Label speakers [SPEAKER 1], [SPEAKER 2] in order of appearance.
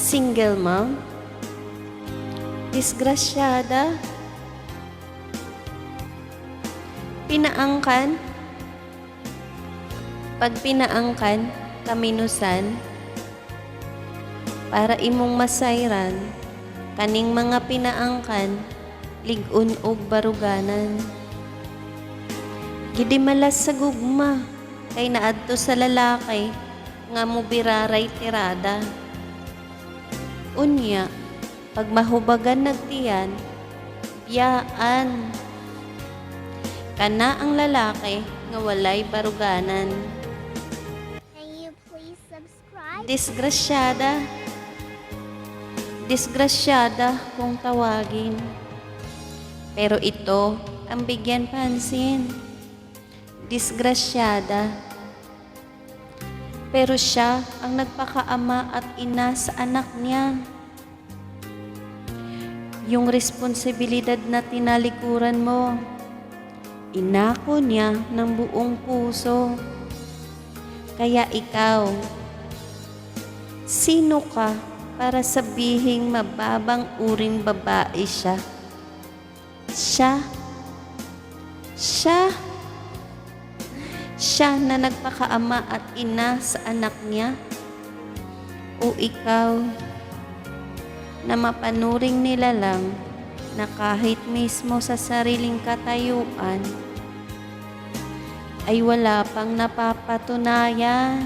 [SPEAKER 1] Single mom? Disgrasyada? Pinaangkan? Pag pinaangkan, kaminusan, para imong masayran, kaning mga pinaangkan, ligun og baruganan. Gidi malas sa gugma, kay naadto sa lalaki, nga mo biraray tirada. Unya, pag mahubagan nagtiyan, biyaan. Kana ang lalaki nga walay baruganan.
[SPEAKER 2] Can you please subscribe?
[SPEAKER 1] Disgrasyada. Disgrasyada kung tawagin. Pero ito ang bigyan pansin. Disgrasyada. Pero siya ang nagpakaama at ina sa anak niya. Yung responsibilidad na tinalikuran mo, inako niya ng buong puso. Kaya ikaw, sino ka para sabihing mababang uring babae siya? Siya na nagpakaama at ina sa anak niya? O ikaw na mapanuring nila lang na kahit mismo sa sariling katayuan ay wala pang napapatunayan?